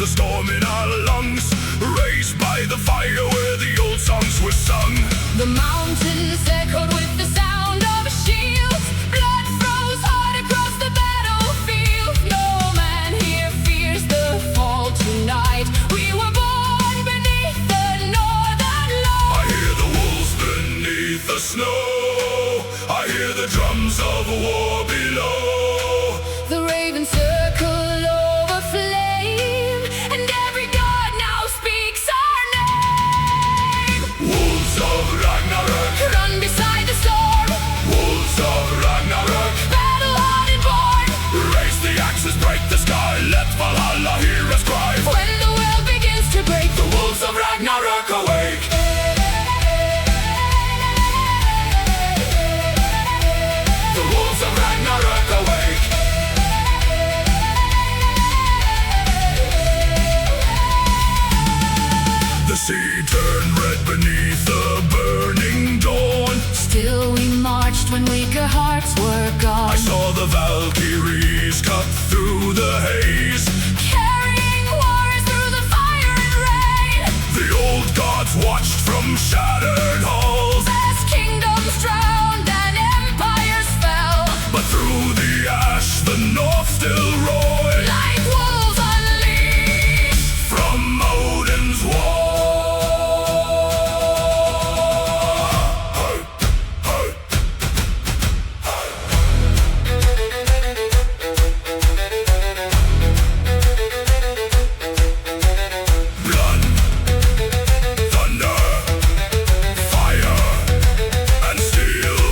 the storm in our lungs, raised by the fire where the old songs were sung. The mountains echoed with the sound of a shield. Blood froze hard across the battlefield. No man here fears the fall tonight. We were born beneath the northern light. I hear the wolves beneath the snow. I hear the drums of war below. The ravens circle over flame, and every god now speaks our name. Wolves of Ragnarök, Run beside the storm. wolves of Ragnarök, Battle hard and born. raise the axes, break the sky, let Valhalla hear us cry. When the world begins to break, The wolves of Ragnarök awake. The wolves of Ragnarök awake. The sea turned red beneath the burning dawn. still we marched when weaker hearts were gone. I saw the Valkyries cut through the haze. Carrying wars through the fire and rain. The old gods watched from shattered halls. As kingdoms drowned and empires fell, But through the ash the north still roared. like wolves unleashed. From Odin's wall. Blood, thunder, fire, and steel.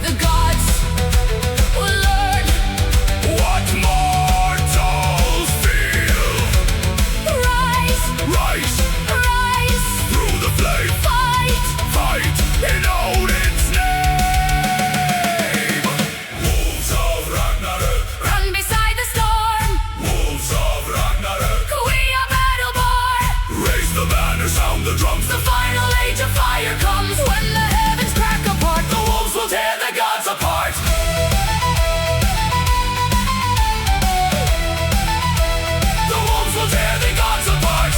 The gods will learn. What mortals feel. Rise, Rise rise, through the flame. fight. Fight in Odin's name. Wolves of Ragnarök, Run beside the storm. wolves of Ragnarök. We are battle born. Raise the banner, sound the drums. The final age of fire comes when the heavens crack apart. The wolves will tear the gods apart. The wolves will tear the gods apart.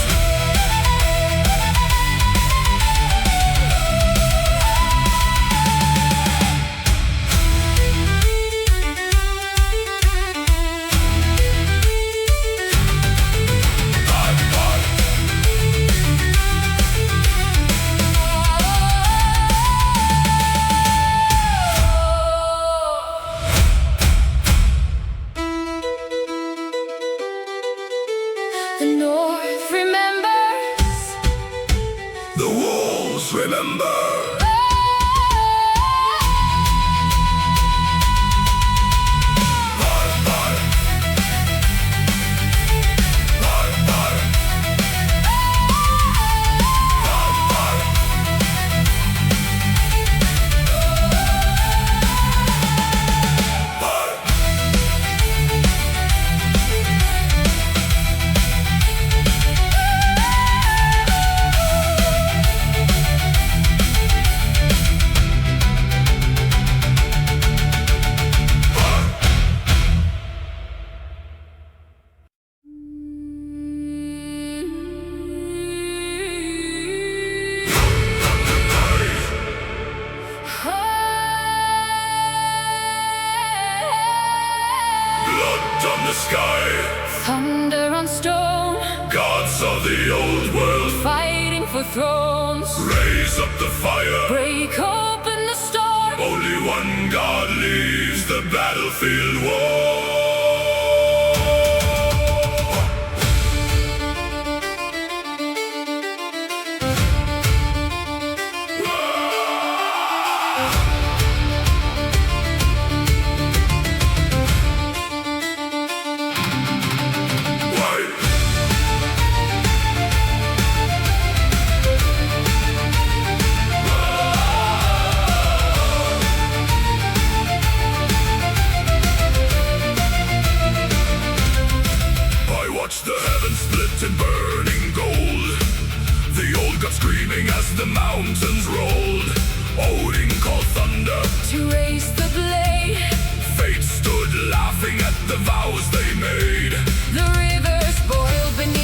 The North remembers. The wolves remember. Blood on the sky. Thunder on stone, Gods of the old world. fighting for thrones. Raise up the fire. Break open the storm. Only one God leaves the battlefield war. In burning gold, the old god screaming as the mountains rolled. Odin called thunder To raise the blade, Fate stood laughing at the vows they made. the rivers boiled beneath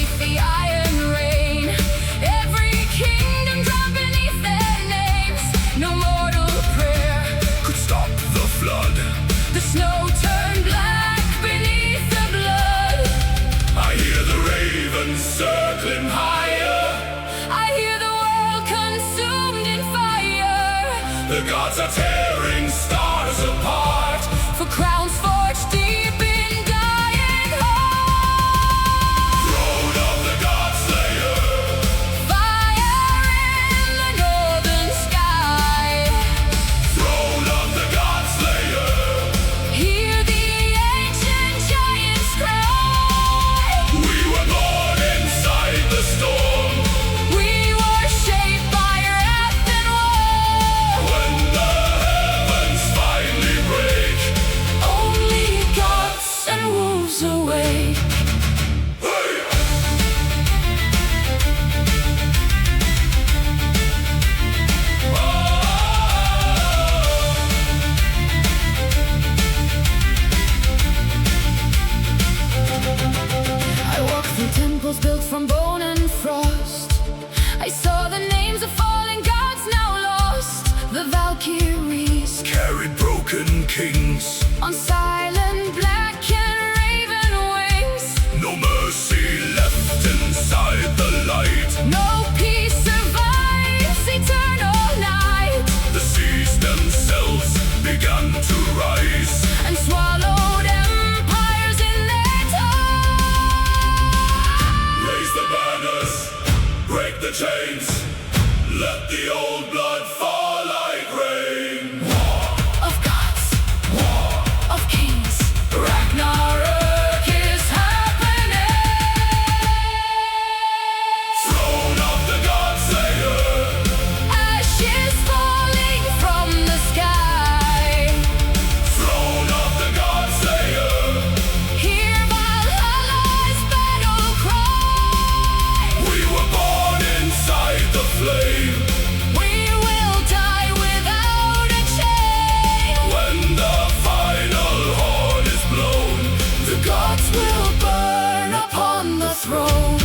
gods are tearing stars apart for crowns forged deep in dying heart. Throne of the GODSLAYER, Fire in the northern sky. throne of the GODSLAYER. Hear the ancient giants cry. We were born inside the storm. We were shaped by wrath and war. When the heavens finally break, Only gods and wolves awake. hey! I walked through temples built from bone and frost. I saw the names of fallen gods now lost. The Valkyries Carried broken kings, on silent black and raven wings. no mercy left inside the light. No peace survives eternal night, The seas themselves began to rise. and swallowed empires in their time. Raise the banners, break the chains, let the old blood fall like rain. Of gods, of kings, Ragnarök is happening. Throne of the GODSLAYER, Ashes falling from the sky. throne of the GODSLAYER. Hear Valhalla's battle cry. We were born inside the flame. We will die without a chain. When the final horn is blown, The gods will burn upon the throne.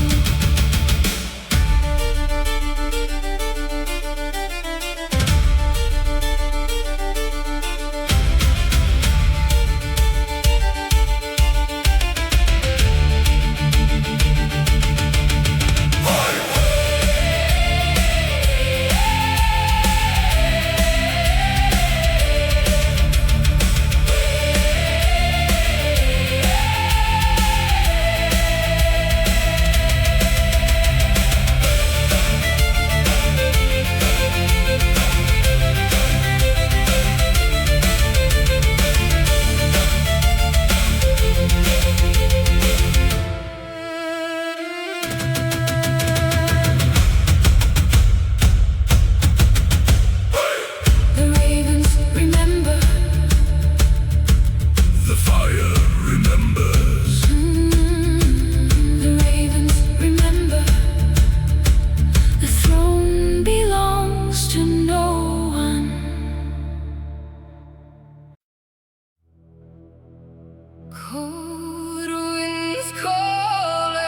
The ravens remember. the fire remembers. The ravens remember. The throne belongs to no one. Cold winds calling.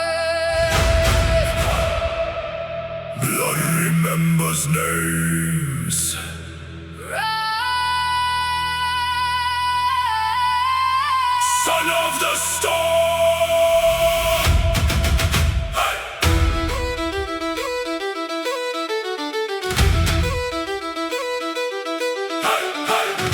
Blood remembers names. Son of the storm. Hey! Hey, hey!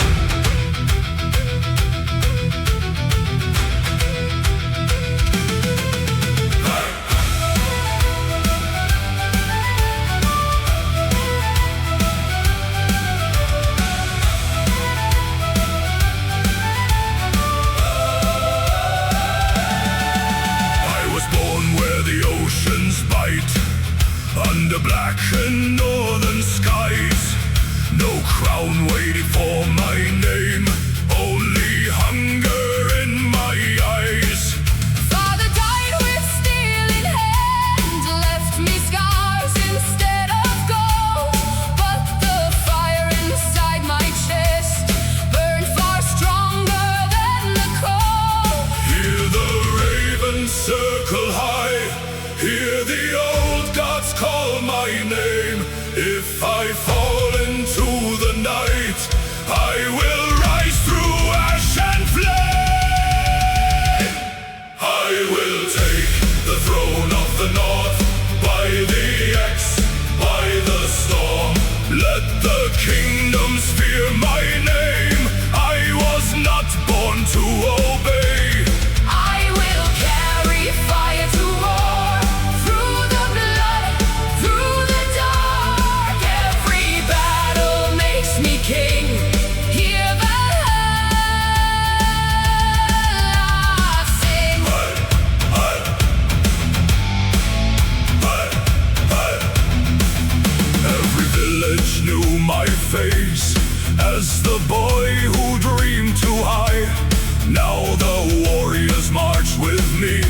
I was born where the oceans bite, under black and northern skies. No crown waiting for my name, only hunger in my eyes. Father died with steel in hand, left me scars instead of gold. But the fire inside my chest burned far stronger than the cold. Hear the ravens circle high, hear the old gods call my name. If I fall into the night, I will rise through ash and flame. I will take the throne of the north, by the axe, by the storm. Let the kingdoms fear knew my face as the boy who dreamed too high. Now the warriors march with me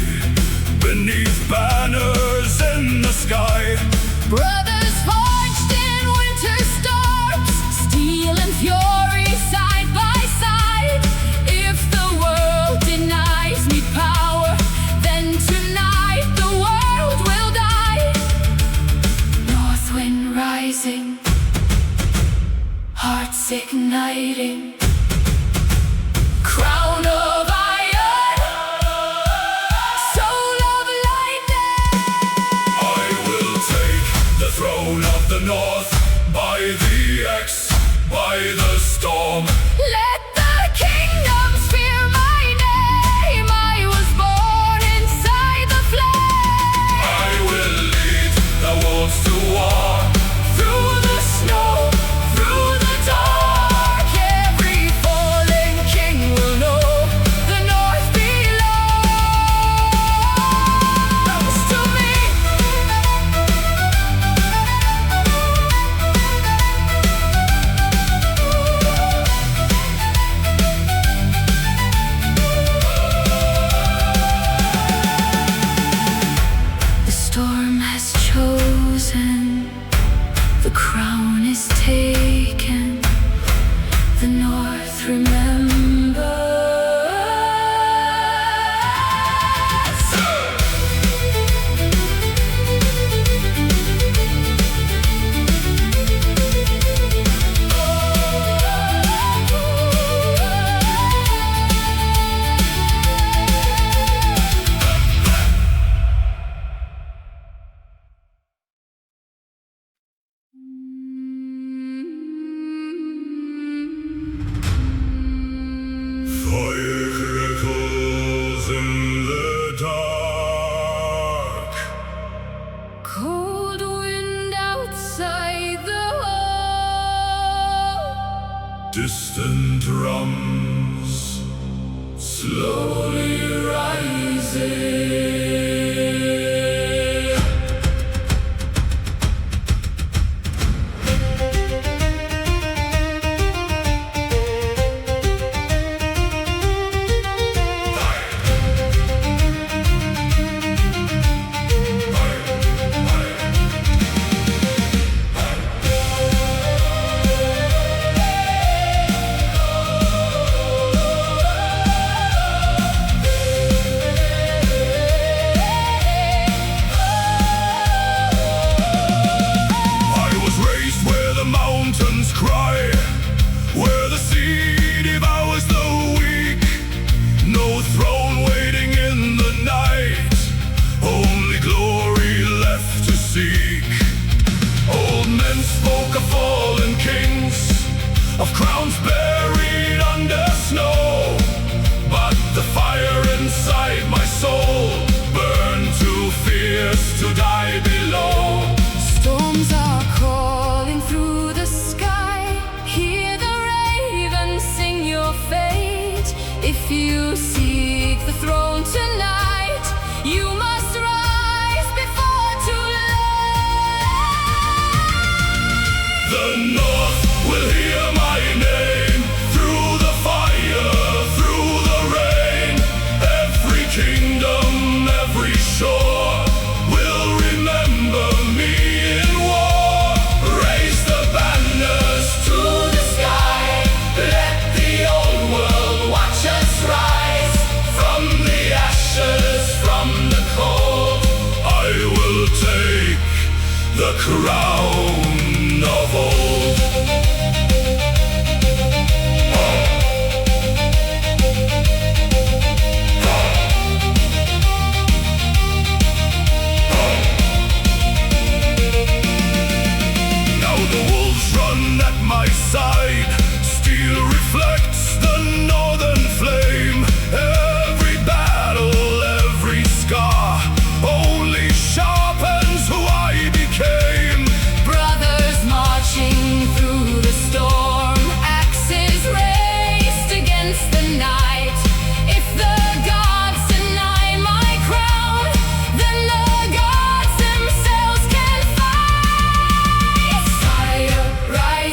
beneath banners in the sky. Brothers forged in winter storms, steel and fury side by side. If the world denies me power, then tonight the world will die. North wind rising, hearts igniting, crown of iron, soul of lightning. I will take the throne of the North by the axe, by the storm. Let the kingdoms fear my name. I was born inside the flame. I will lead the wolves to war. Through the snow, through the dark, every fallen king will know the North belongs to me. The storm has chosen, the crown is taken, the North remembers. Fire crackles in the dark. Cold wind outside the hall. Distant drums slowly rising. I was raised where the mountains cry, where the sea devours the weak. No throne waiting in the night, only glory left to seek. Old men spoke of fallen kings, of crowns buried under snow. But the fire inside my soul burned too fierce to die below. Storms are calling through the sky. Hear the ravens sing your fate. If you seek the throne tonight, you must rise before too late. The North will hear my name through the fire, through the rain. Every kingdom, every shore will remember me in war. Raise the banners to the sky. Let the old world watch us rise from the ashes, from the cold. I will take the crown of old. Now the wolves run at my side. Steel reflects the northern flame. Every battle, every scar only sharpens who I became. Brothers marching through the storm, axes raised against the night. If the gods deny my crown, then the gods themselves can fight. Fire rising.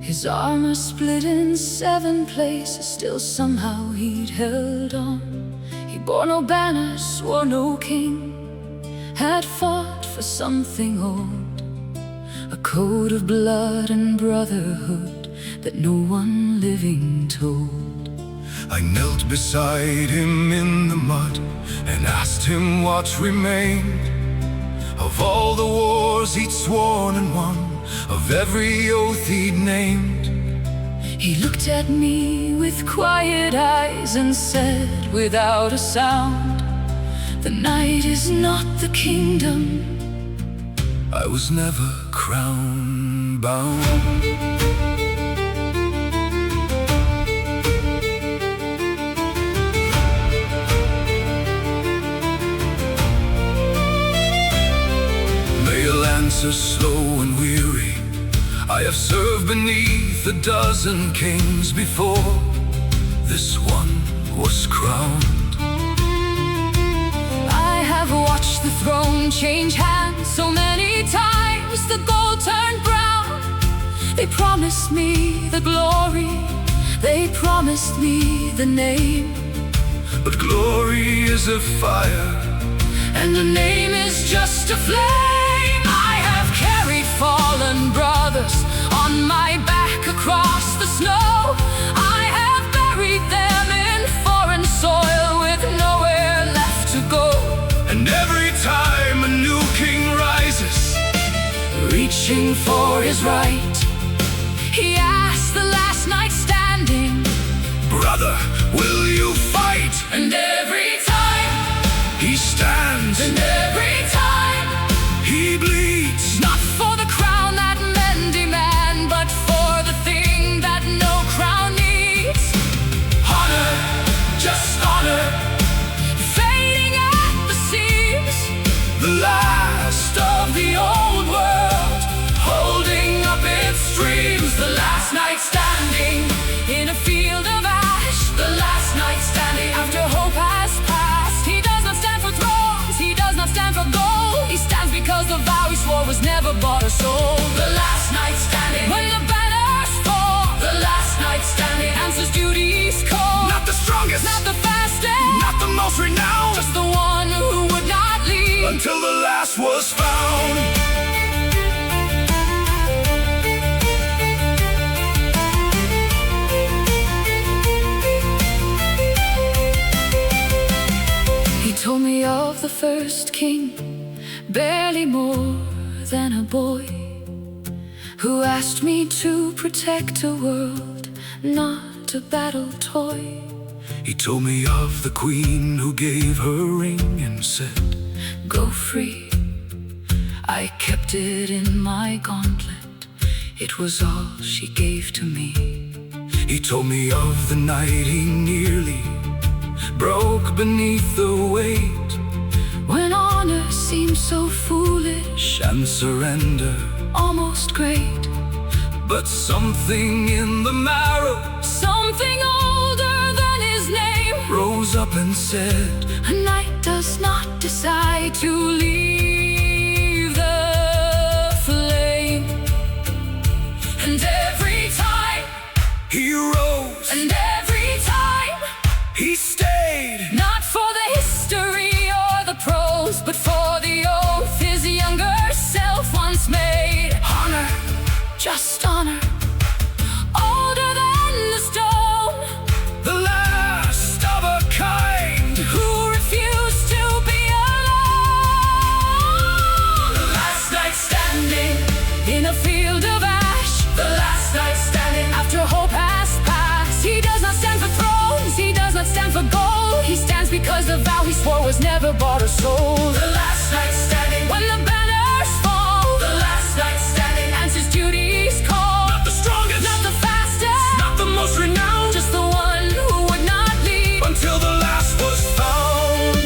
His armor split in 7 places, still somehow he'd held on. He bore no banners, swore no king, had fought for something old, a code of blood and brotherhood that no one living told. I knelt beside him in the mud and asked him what remained of all the wars he'd sworn and won, of every oath he'd named. He looked at me with quiet eyes and said without a sound, "The night is not the kingdom." I was never crown bound. Answer slow and weary, I have served beneath a dozen kings before this one was crowned. I have watched the throne change hands so many times, the gold turned brown. They promised me the glory, they promised me the name, but glory is a fire, and the name is just a flame. Fallen brothers on my back across the snow. I have buried them in foreign soil with nowhere left to go. And every time a new king rises, reaching for his right, he asks the last knight standing, "Brother, will you fight?" And every time he stands, and every time he bleeds, not for the crown that men demand, but for the thing that no crown needs. honor, just honor, Fading at the seams, the last of the old world, holding up its streams. The last knight standing in a field of ash, the last knight standing after hope has passed. He does not stand for thrones, he does not stand for gold, he stands because the vow he swore was never bought or sold. The last knight standing when the banners fall, the last knight standing answers duty's call. not the strongest, Not the fastest, not the most renowned, just the one who would not leave until the last was found. He told me of the first king, barely more than a boy, who asked me to protect a world, not a battle toy. He told me of the queen who gave her ring and said, "Go free." I kept it in my gauntlet, it was all she gave to me. He told me of the night he nearly broke beneath the weight, When honor seems so foolish and surrender, almost great, but something in the marrow something older than his name rose up and said, a knight does not decide to leave the flame. And every time he rose, and every time he stayed, not for the history or the prose, but for the oath his younger self once made. honor, Just honor, older than the stone, the last of a kind, who refused to be alone. the last night standing In a field of ash, the last night standing after hope has passed. He does not stand for thrones, he does not stand for gold, he stands because the vow he swore was never bought or sold. the last night standing When the banners fall, the last night standing answers duty's call. not the strongest, Not the fastest, not the most renowned, just the one who would not leave until the last was found.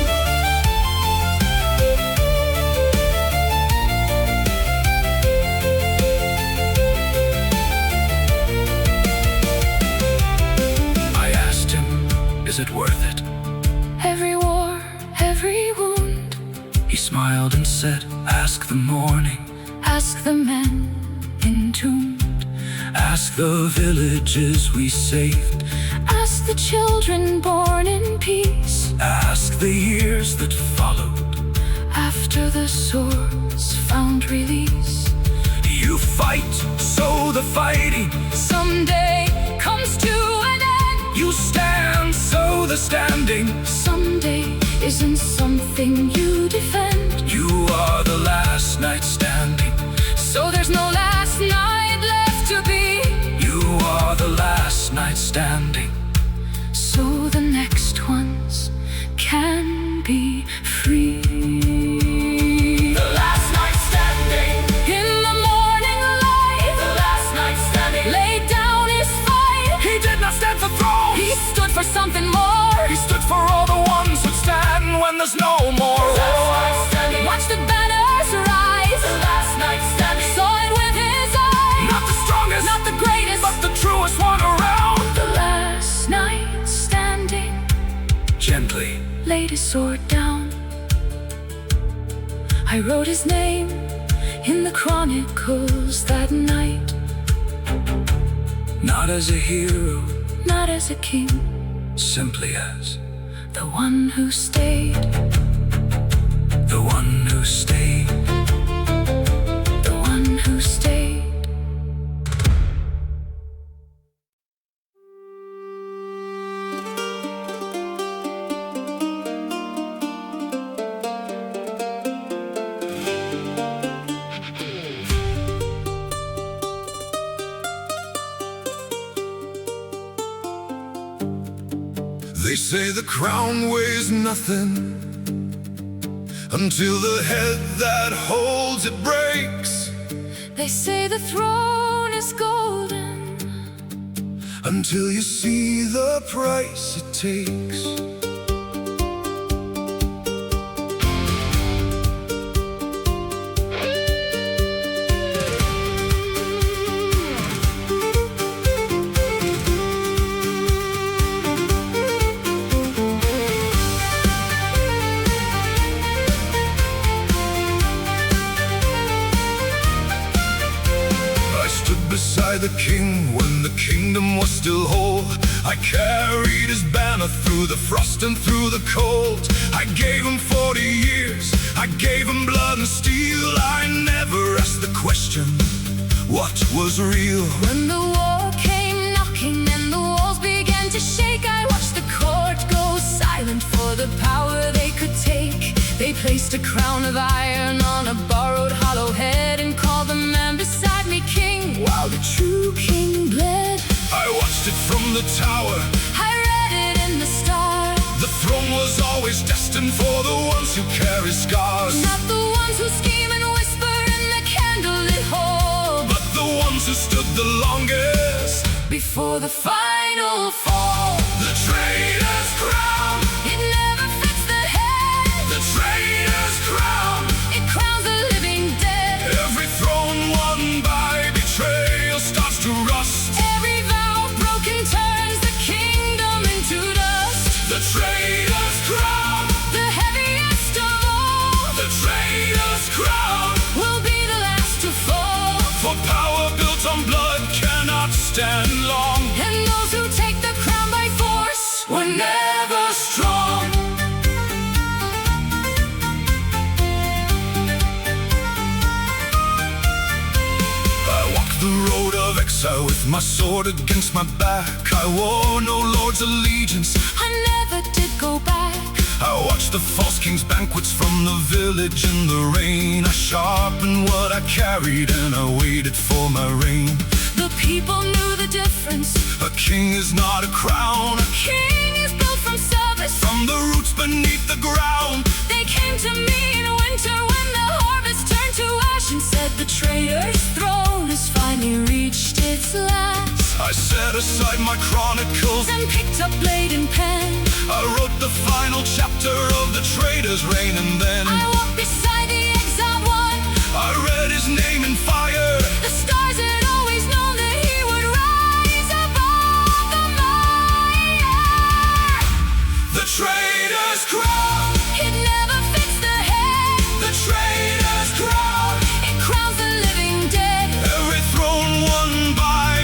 I asked him, is it worth it? every war, every wound. He smiled and said, ask the morning, Ask the men entombed. Ask the villages we saved. Ask the children born in peace. Ask the years that followed after the swords found release. You fight, so the fighting someday comes to an end. You stand, so the standing someday isn't something you defend. You are the last night standing, so there's no last night left to be. You are the last night standing, so the next ones can be free. The last night standing, in the morning light, the last night standing, laid down his fight. He did not stand for thrones, he stood for something more. He stood for all the ones who'd stand when there's no more. The last night standing, watch the banners rise. The last night standing, saw it with his eyes. Not the strongest, not the greatest, but the truest one around. The last night standing, gently laid his sword down. I wrote his name in the chronicles that night. Not as a hero, not as a king, simply as the one who stayed. The one who stayed. The one who stayed. They say the crown weighs nothing until the head that holds it breaks. They say the throne is golden until you see the price it takes. Beside the king when the kingdom was still whole, I carried his banner through the frost and through the cold. I gave him 40 years, I gave him blood and steel. I never asked the question, what was real? When the war came knocking and the walls began to shake, I watched the court go silent for the power they could take. They placed a crown of iron on a borrowed hollow head and called the man beside me king, while the true king bled. I watched it from the tower, I read it in the stars. The throne was always destined for the ones who carry scars. Not the ones who scheme and whisper in the candlelit hall, but the ones who stood the longest before the final fall. The traitor's crown, it never fits the head. The traitor's crown, it crowns the living dead. Every throne won by betrayal starts to rust. Every vow broken turns the kingdom into dust. The traitor's crown, the heaviest of all. The traitor's crown will be the last to fall. For power built on blood cannot stand long, and those who take the crown by force were never strong. I walked the road of exile with my sword against my back. I wore no lord's allegiance, I never did go back. I watched the false king's banquets from the village in the rain. I sharpened what I carried and I waited for my reign. The people knew the difference. A king is not a crown, A king is built from service. from the roots beneath the ground. They came to me in winter when the harvest turned to ash, and said the traitor's throne has finally reached its last. I set aside my chronicles and picked up blade and pen. I wrote the final chapter of the traitor's reign, and then I walked beside the exiled one. I read his name in fire. The stars had always known that he would rise above the mire. The traitor's crown, It never fits the head. the traitor's crown, It crowns the living dead. every throne won by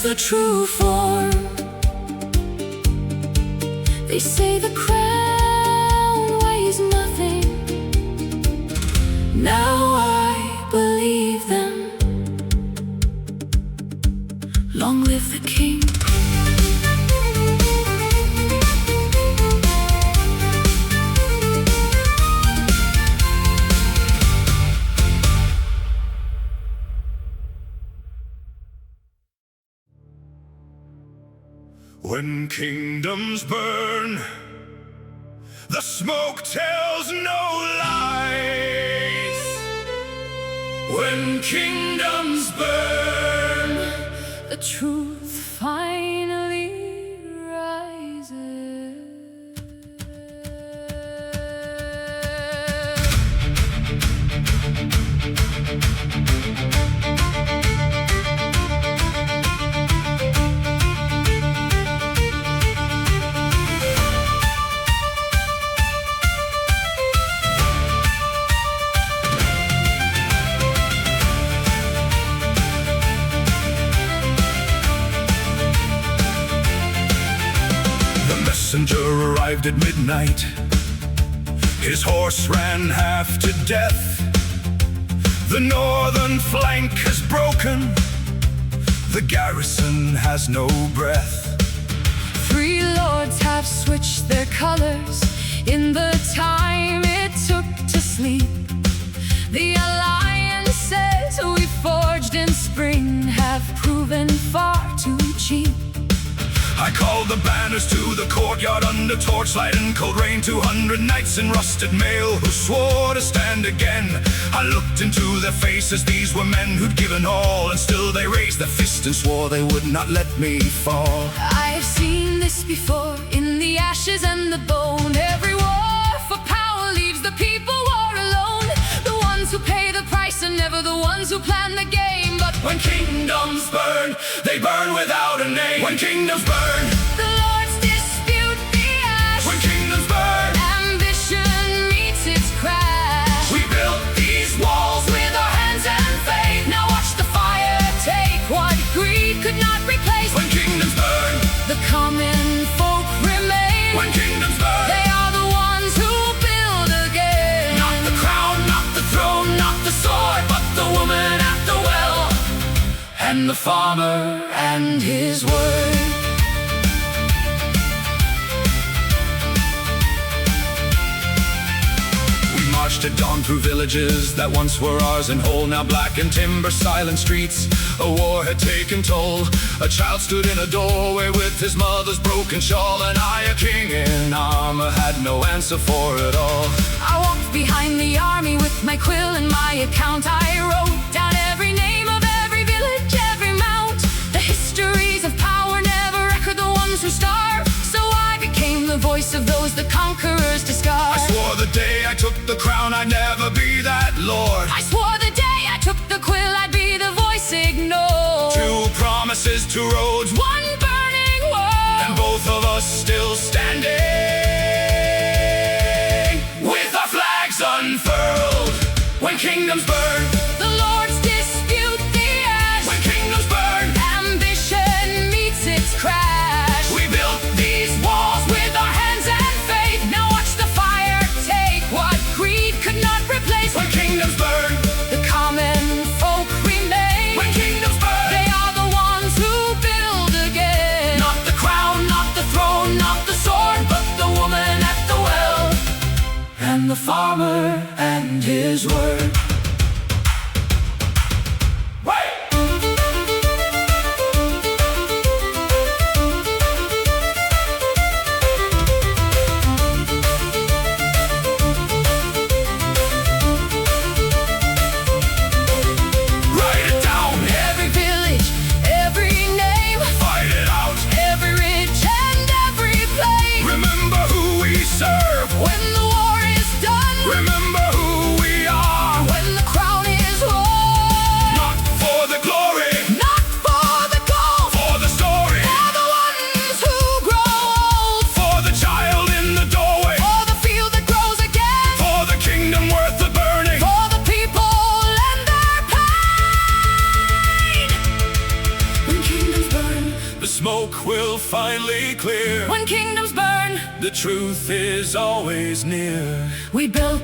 the true form. They say the crown weighs nothing. Now I believe them. Long live the king. When kingdoms burn, the smoke tells no lies. When kingdoms burn, The truth finally rises. Messenger arrived at midnight. His horse ran half to death. The northern flank has broken. The garrison has no breath. 3 lords have switched their colors in the time it took to sleep. The alliances we forged in spring have proven far too cheap. I called the banners to the courtyard under torchlight and cold rain. 200 knights in rusted mail who swore to stand again. I looked into their faces, these were men who'd given all, and still they raised their fist and swore they would not let me fall. I've seen this before, in the ashes and the bone. Every war for power leaves the people war alone. The ones who pay the price are never the ones who plan the game. But When kingdoms burn, they burn without a name. When kingdoms burn, the lords dispute the ash. when kingdoms burn, Ambition meets its crash. we built these walls with our hands and faith. Now watch the fire take what greed could not replace. When kingdoms burn, The common folk remain. when kingdoms burn, They are the ones who build again. not the crown, not the throne, not the sword, but the woman at the well, and the farmer and his word. We marched at dawn through villages that once were ours and whole, now black and timber, silent streets. A war had taken toll. A child stood in a doorway with his mother's broken shawl, and I, a king in armor, had no answer for it all. I walked behind the army with my quill and my account. I wrote down every name of every village, every mount. The histories of power never record the ones who starve. So I became the voice of those the conquerors discard. I swore the day I took the crown I'd never be that lord. I swore the day I took the quill I'd be the voice ignored. 2 promises, 2 roads, One burning world. and both of us still standing with our flags unfurled. When kingdoms burn, The lords dispute the ash. when kingdoms burn, Ambition meets its crash. we built these walls with our hands and faith. Now watch the fire take what greed could not replace. When kingdoms burn, The common folk remain. when kingdoms burn, They are the ones who build again. not the crown, not the throne, not the sword, but the woman at the well, and the farmer and his word. Wait! Write it down, Every village, every name, fight it out. every ridge and every plain. Remember who we serve. When the war is done, Remember who we are. when the crown is won, Not for the glory, not for the gold, for the story, for the ones who grow old, for the child in the doorway, for the field that grows again, for the kingdom worth the burning. for the people and their pain. When kingdoms burn, will finally clear. When kingdoms burn, The truth is always near. we built